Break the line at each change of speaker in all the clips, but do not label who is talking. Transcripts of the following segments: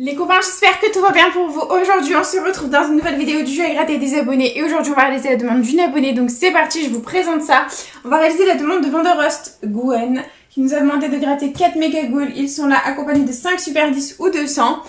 Les copains, j'espère que tout va bien pour vous. Aujourd'hui, on se retrouve dans une nouvelle vidéo du jeu à gratter des abonnés. Et aujourd'hui, on va réaliser la demande d'une abonnée. Donc c'est parti, je vous présente ça. On va réaliser la demande de Vanderust Gwen, qui nous a demandé de gratter 4 méga ghouls. Ils sont là accompagnés de 5 super 10 ou 200.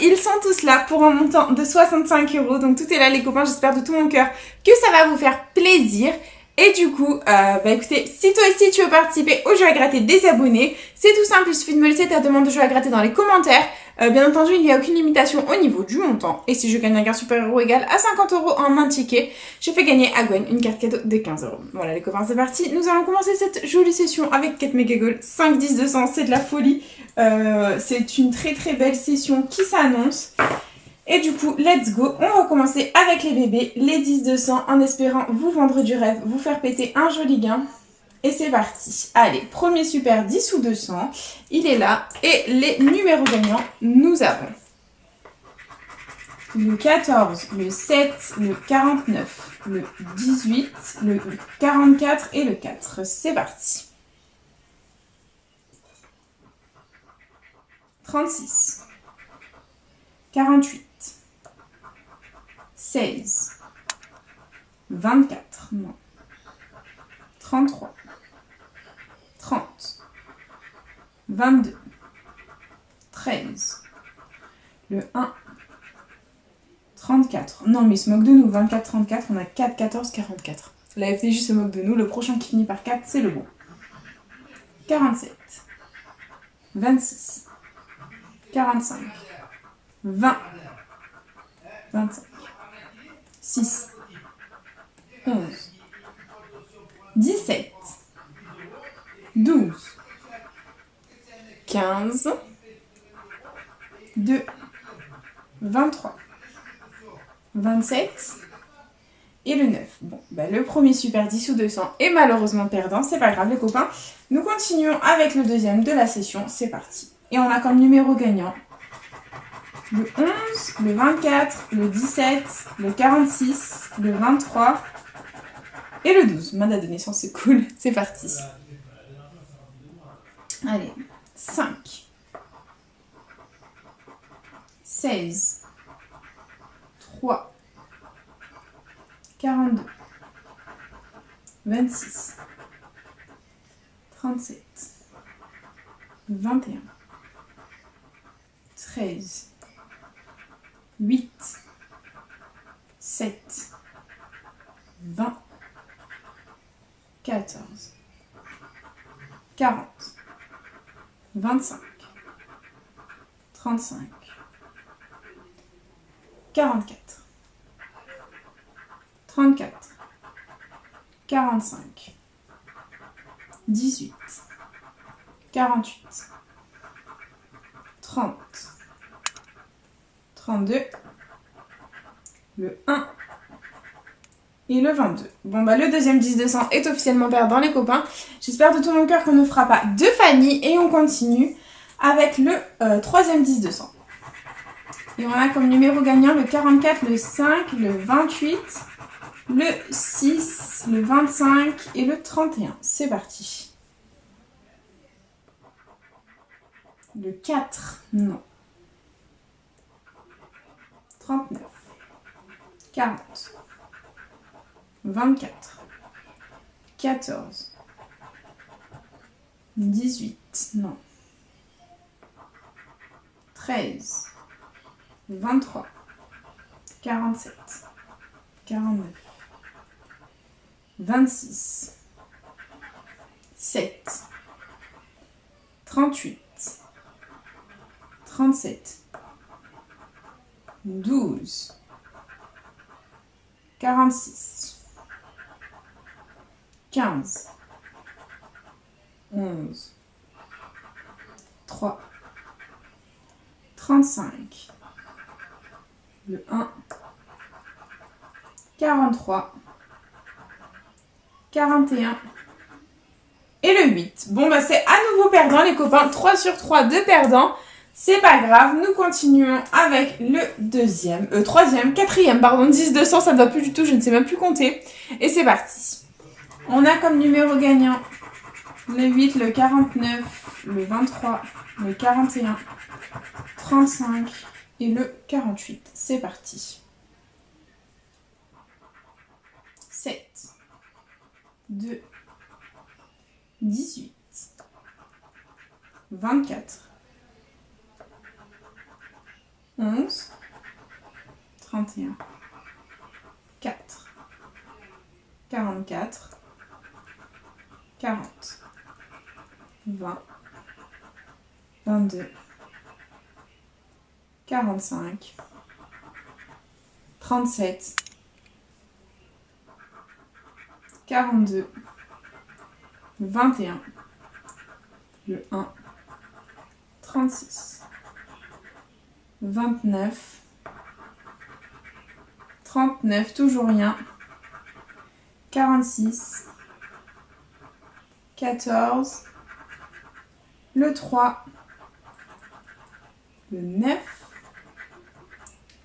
Ils sont tous là pour un montant de 65 €. Donc tout est là les copains, j'espère de tout mon cœur que ça va vous faire plaisir. Et du coup, écoutez, si toi aussi tu veux participer au jeu à gratter des abonnés, c'est tout simple, il suffit de me laisser ta demande de jeu à gratter dans les commentaires. Bien entendu, il n'y a aucune limitation au niveau du montant. Et si je gagne un gain super-héros égal à 50 € en un ticket, je fais gagner à Gwen une carte cadeau de 15 €. Voilà les copains, c'est parti. Nous allons commencer cette jolie session avec 4 méga ghouls, 5, 10, 200, c'est de la folie. C'est une très très belle session qui s'annonce. Et du coup, let's go. On va commencer avec les bébés, les 10-200, en espérant vous vendre du rêve, vous faire péter un joli gain. Et c'est parti. Allez, premier super 10 ou 200, il est là. Et les numéros gagnants, nous avons le 14, le 7, le 49, le 18, le 44 et le 4. C'est parti. 36, 48, 16, 24, non, 33, 30, 22, 13, le 1, 34. Non mais il se moque de nous, 24, 34, on a 4, 14, 44. La FDJ se moque de nous, le prochain qui finit par 4, c'est le bon. 47, 26, 45, 20, 25, 6, 11, 17, 12, 15, 2, 23, 27 et le 9. Bon, le premier super 10 ou 200 est malheureusement perdant, c'est pas grave les copains. Nous continuons avec le deuxième de la session, c'est parti. Et on a comme numéro gagnant le 11, le 24, le 17, le 46, le 23 et le 12. Ma date de naissance, c'est cool. C'est parti. Allez. 5, 16, 3, 42, 26, 37, 21, 13, 8, 7, 20, 14, 40, 25, 35, 44, 34, 45, 18, 48, 30, 32, le 1 et le 22. Bon le deuxième 10-200 est officiellement perdant les copains. J'espère de tout mon cœur qu'on ne fera pas de Fanny et on continue avec le troisième 10-200. Et on a comme numéro gagnant le 44, le 5, le 28, le 6, le 25 et le 31. C'est parti. Le 4, non. 39, 40, 24, 14, 18, non. 13, 23, 47, 49, 26, 7, 38, 37, 12, 46, 15, 11, 3, 35, le 1, 43, 41 et le 8. Bon c'est à nouveau perdant les copains, 3 sur 3 de perdants. C'est pas grave, nous continuons avec le quatrième, 10-200, ça ne va plus du tout, je ne sais même plus compter. Et c'est parti. On a comme numéro gagnant le 8, le 49, le 23, le 41, 35 et le 48. C'est parti. 7, 2, 18, 24, 11, 31, 4, 44, 40, 20, 22, 45, 37, 42, 21, le 1, 36, 29, 39, toujours rien, 46, 14, le 3, le 9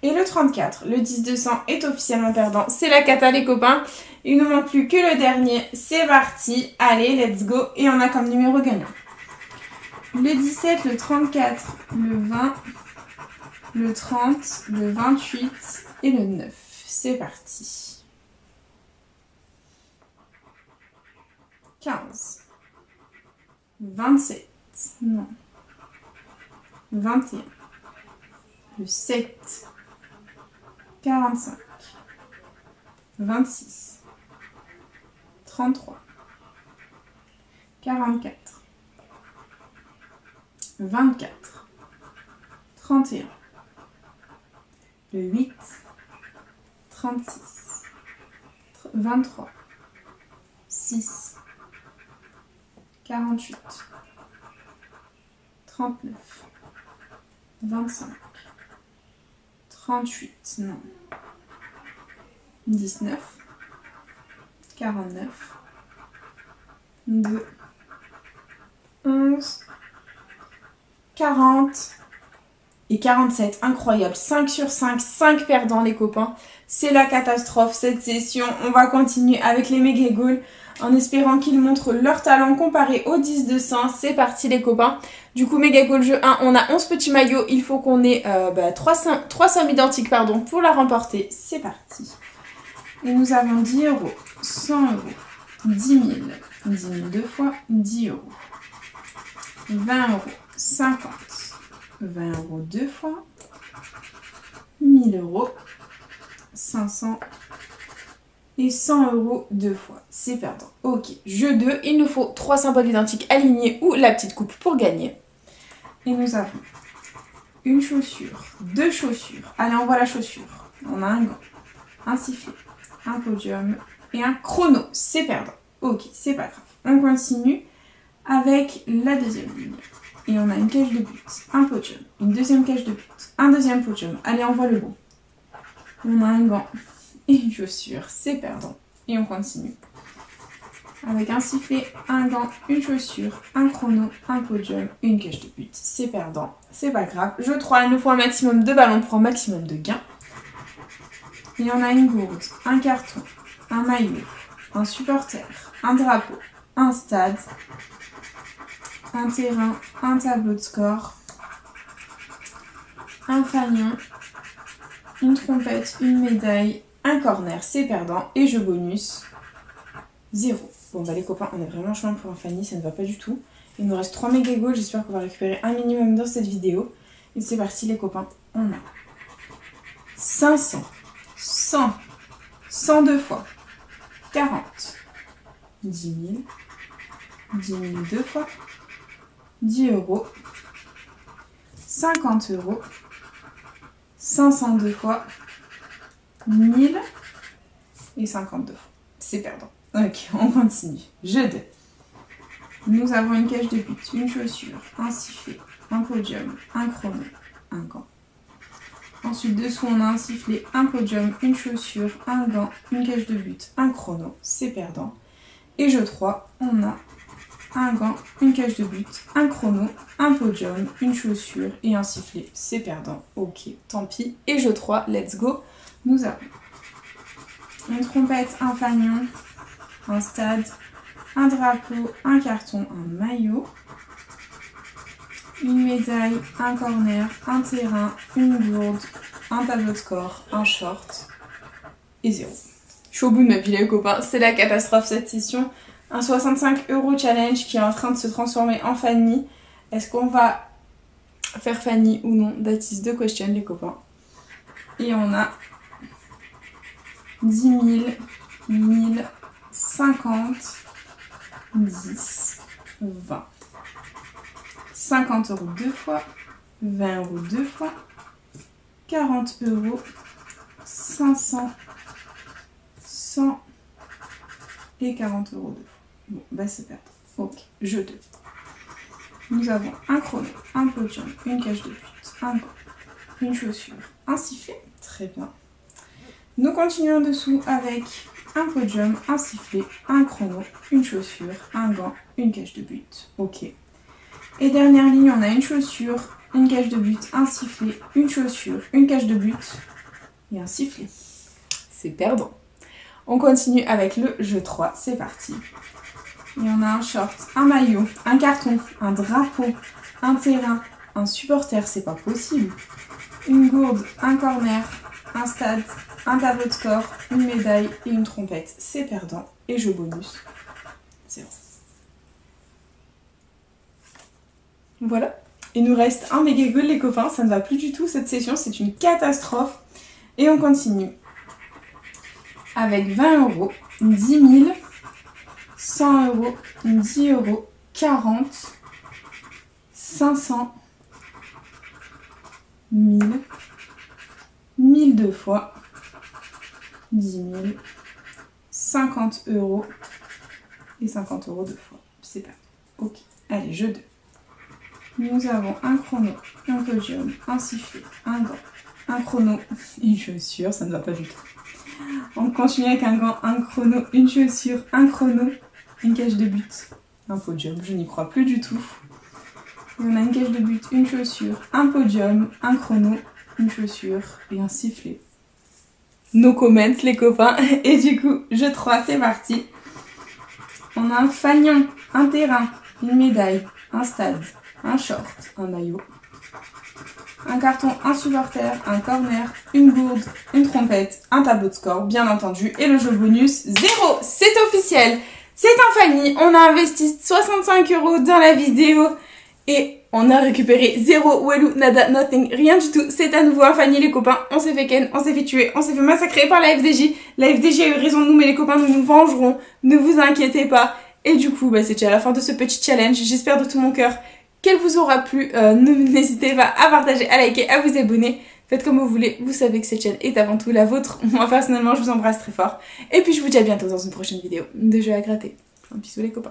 et le 34. Le 10-200 est officiellement perdant. C'est la cata les copains. Il ne nous manque plus que le dernier. C'est parti. Allez, let's go. Et on a comme numéro gagnant le 17, le 34, le 20, le 30, le 28 et le 9. C'est parti. 15, 27, non, 21, le 7, 45, 26, 33, 44, 24, 31, le 8, 36, 23, 6, 48, 39, 25, 38, non, 19, 49, 2, 11, 40 et 47. Incroyable, 5 sur 5, 5 perdants les copains. C'est la catastrophe cette session. On va continuer avec les méga goals en espérant qu'ils montrent leur talent comparé aux 10-200. C'est parti les copains. Du coup, méga goal jeu 1, on a 11 petits maillots. Il faut qu'on ait 3 sommes identiques pour la remporter. C'est parti. Et nous avons 10 €, 100 €, 10 000, 10 000 deux fois, 10 €, 20 €, 50, 20 € deux fois, 1000 €, 500 et 100 € deux fois. C'est perdant. Ok, jeu 2, il nous faut 3 symboles identiques alignés ou la petite coupe pour gagner. Et nous avons une chaussure, 2 chaussures. Allez, on voit la chaussure. On a un gant, un sifflet, un podium et un chrono. C'est perdant. Ok, c'est pas grave. On continue avec la deuxième ligne. Et on a une cage de but, un podium, une deuxième cage de but, un deuxième podium. Allez, on voit le bon. On a un gant et une chaussure. C'est perdant. Et on continue. Avec un sifflet, un gant, une chaussure, un chrono, un podium, une cage de but. C'est perdant. C'est pas grave. Jeu 3, il nous faut un maximum de ballons pour un maximum de gains. Et on a une gourde, un carton, un maillot, un supporter, un drapeau, un stade, un terrain, un tableau de score, un fanion, une trompette, une médaille, un corner, c'est perdant, et jeu bonus, 0. Bon bah les copains, on est vraiment chemin pour un fanny, ça ne va pas du tout. Il nous reste 3 méga goals, j'espère qu'on va récupérer un minimum dans cette vidéo. Et c'est parti les copains, on a 500, 100, 102 fois, 40, 10 000, 10 000 deux fois, 10 €, 50 €, 502 fois, 1000 et 52 fois. C'est perdant. Ok, on continue. Jeu 2. Nous avons une cage de but, une chaussure, un sifflet, un podium, un chrono, un gant. Ensuite, dessous, on a un sifflet, un podium, une chaussure, un gant, une cage de but, un chrono. C'est perdant. Et jeu 3, on a un gant, une cage de but, un chrono, un podium, une chaussure et un sifflet. C'est perdant. Ok, tant pis. Et jeu 3, let's go. Nous avons une trompette, un fanion, un stade, un drapeau, un carton, un maillot, une médaille, un corner, un terrain, une gourde, un tableau de score, un short et 0. Je suis au bout de ma vie les copains, c'est la catastrophe cette session. Un 65 € challenge qui est en train de se transformer en Fanny. Est-ce qu'on va faire Fanny ou non? That is the question les copains. Et on a 10 000, 1000, 50, 10, 20. 50 € deux fois, 20 € deux fois, 40 €, 500, 100 et 40 € deux fois. Bon, bah c'est perdu. Ok, jeu 2. Nous avons un chrono, un podium, une cage de but, un gant, une chaussure, un sifflet. Très bien. Nous continuons dessous avec un podium, un sifflet, un chrono, une chaussure, un gant, une cage de but. Ok. Et dernière ligne, on a une chaussure, une cage de but, un sifflet, une chaussure, une cage de but et un sifflet. C'est perdant. On continue avec le jeu 3, c'est parti. Et on a un short, un maillot, un carton, un drapeau, un terrain, un supporter, c'est pas possible. Une gourde, un corner, un stade, un tableau de score, une médaille et une trompette, c'est perdant. Et jeu bonus, 0. Voilà, il nous reste un méga goal les copains, ça ne va plus du tout cette session, c'est une catastrophe. Et on continue avec 20 €, 10 000, 100 €, 10 €, 40, 500, 1000, 1000 deux fois, 10 000, 50 € et 50 € deux fois. C'est pas. Ok, allez, jeu 2. Nous avons un chrono, un podium, un sifflet, un gant, un chrono, une chaussure, ça ne va pas du tout. On continue avec un gant, un chrono, une chaussure, un chrono, une cage de but, un podium, je n'y crois plus du tout. Et on a une cage de but, une chaussure, un podium, un chrono, une chaussure et un sifflet. No comment les copains. Et du coup, jeu 3, c'est parti. On a un fanion, un terrain, une médaille, un stade, un short, un maillot, un carton, un supporter, un corner, une gourde, une trompette, un tableau de score, bien entendu, et le jeu bonus 0. C'est officiel, c'est un Fanny, on a investi 65 € dans la vidéo et on a récupéré 0, Walou, nada, nothing, rien du tout. C'est à nouveau un Fanny les copains, on s'est fait ken, on s'est fait tuer, on s'est fait massacrer par la FDJ. La FDJ a eu raison de nous, mais les copains, nous nous vengerons, ne vous inquiétez pas. Et du coup, c'est déjà la fin de ce petit challenge, j'espère de tout mon cœur qu'elle vous aura plu. N'hésitez pas à partager, à liker, à vous abonner. Faites comme vous voulez, vous savez que cette chaîne est avant tout la vôtre. Moi personnellement, je vous embrasse très fort. Et puis je vous dis à bientôt dans une prochaine vidéo de jeux à gratter. Un bisou les copains.